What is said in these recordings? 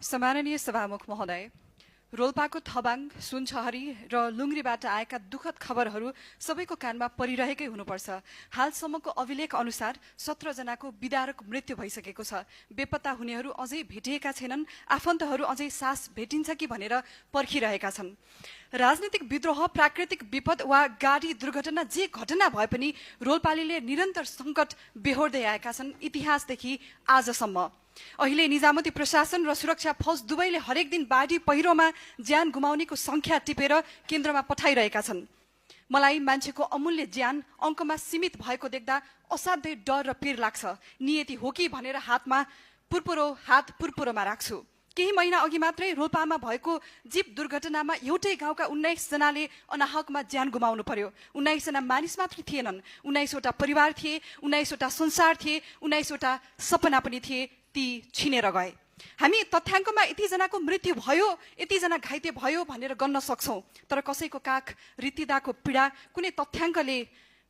सम्माननीय सभामुख महोदय, रोल्पाको थबाङ, सुनचहरी र लुङ्ग्रीबाट आएका दुःखद खबरहरू सबैको कानमा परिरहेकै हुनुपर्छ। हालसम्मको अभिलेख अनुसार 17 जनाको विदारक मृत्यु भइसकेको छ। बेपत्ता हुनेहरू अझै भेटिएका छैनन्। आफन्तहरू अझै सास भेटिन्छ कि भनेर पर्खिरहेका छन्। राजनीतिक विद्रोह, प्राकृतिक विपद वा गाडी दुर्घटना जे घटना भए पनि रोल्पालीले निरन्तर सङ्कट बेहोर्दै आएका छन् इतिहासदेखि आजसम्म। अहिले निजामती प्रशासन र सुरक्षा फौज दुवैले हरेक दिन बाढी पहिरोमा ज्यान गुमाउनेको संख्या टिपेर केन्द्रमा पठाइरहेका छन्। मलाई मान्छेको अमूल्य ज्यान अङ्कमा सीमित भएको देख्दा असाध्यै डर र पीर लाग्छ। नियति हो कि भनेर हात पुरपुरोमा राख्छु। केही महिना अघि मात्रै रोल्पामा भएको जीप दुर्घटनामा एउटै गाउँका 19 जनाले अनाहकमा ज्यान गुमाउनु पर्यो। 19 जना मानिस मात्र थिएनन्, 19 वटा परिवार थिए, 19 वटा संसार थिए, 19 वटा सपना पनि थिए, ती छिनेर गए। हामी तथ्याङ्कमा यति जनाको मृत्यु भयो, यति जना घाइते भयो भनेर गन्न सक्छौं, तर कसैको काख रितिदाको पीडा कुनै तथ्याङ्कले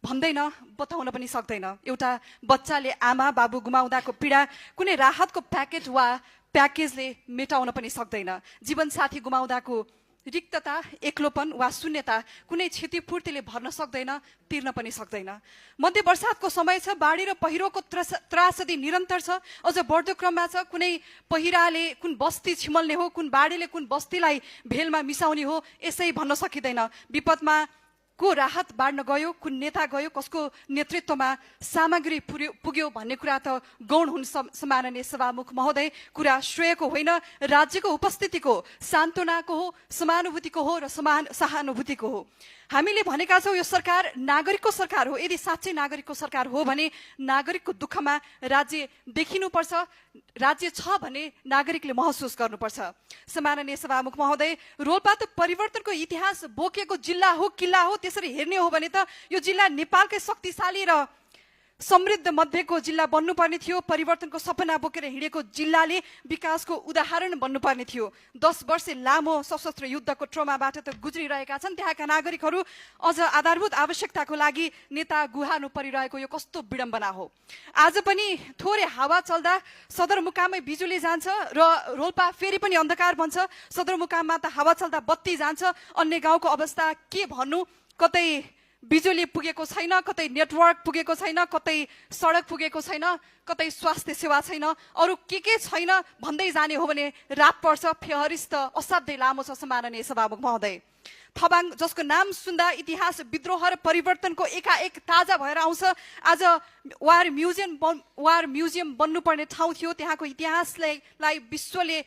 भन्दैन, बताउन पनि सक्दैन। एउटा बच्चाले आमा बाबु गुमाउँदाको पीडा कुनै राहतको प्याकेजले मेटाउन पनि सक्दैन। जीवनसाथी गुमाउँदाको रिक्तता, एक्लोपन वा शून्यता कुनै क्षतिपूर्तिले भर्न सक्दैन, तिर्न पनि सक्दैन। मध्य वर्षातको समय छ, बाढी र पहिरोको त्रासदी निरन्तर छ, अझ बढ्दो क्रममा छ। कुनै पहिराले कुन बस्ती छिमल्ने हो, कुन बाढीले कुन बस्तीलाई भेलमा मिसाउने हो, यसै भन्न सकिँदैन। विपदमा को राहत बाँड्न गयो, कुन नेता गयो, कसको नेतृत्वमा सामग्री पुग्यो भन्ने कुरा त गौण हुन्। सम्माननीय सभामुख महोदय, कुरा श्रेयको होइन, राज्यको उपस्थितिको, सान्त्वनाको हो, समानुभूतिको हो र सहानुभूतिको हो। हामीले भनेका छौँ यो सरकार नागरिकको सरकार हो। यदि साँच्चै नागरिकको सरकार हो भने नागरिकको दुःखमा राज्य देखिनुपर्छ, राज्य छ भने नागरिकले महसुस गर्नुपर्छ। सम्माननीय सभामुख महोदय, रोल्पा त परिवर्तनको इतिहास बोकेको जिल्ला हो, किल्ला हो। त्यसरी हेर्ने हो भने त यो जिल्ला नेपालकै शक्तिशाली र समृद्ध मध्येको जिल्ला बन्नुपर्ने थियो। परिवर्तनको सपना बोकेर हिँडेको जिल्लाले विकासको उदाहरण बन्नुपर्ने थियो। 10 वर्ष लामो सशस्त्र युद्धको ट्रोमाबाट त गुज्रिरहेका छन् त्यहाँका नागरिकहरू। अझ आधारभूत आवश्यकताको लागि नेता गुहार्नु परिरहेको यो कस्तो विडम्बना हो। आज पनि थोरै हावा चल्दा सदरमुकाममै बिजुली जान्छ र रोल्पा फेरि पनि अन्धकार बन्छ। सदरमुकाममा त हावा चल्दा बत्ती जान्छ। अन्य गाउँको अवस्था के भन्नु, कतै बिजुली पुगेको छैन, कतै नेटवर्क पुगेको छैन, कतै सडक पुगेको छैन, कतै स्वास्थ्य सेवा छैन, अरू के छैन भन्दै जाने हो भने रात पर्छ। फेहरिस्त असाध्यै लामो छ। सम्माननीय सभामुख महोदय, थबाङ जसको नाम सुन्दा इतिहास, विद्रोह र परिवर्तनको एकाएक ताजा भएर आउँछ। आज वार म्युजियम बन्नुपर्ने ठाउँ थियो। त्यहाँको इतिहासलाई विश्वले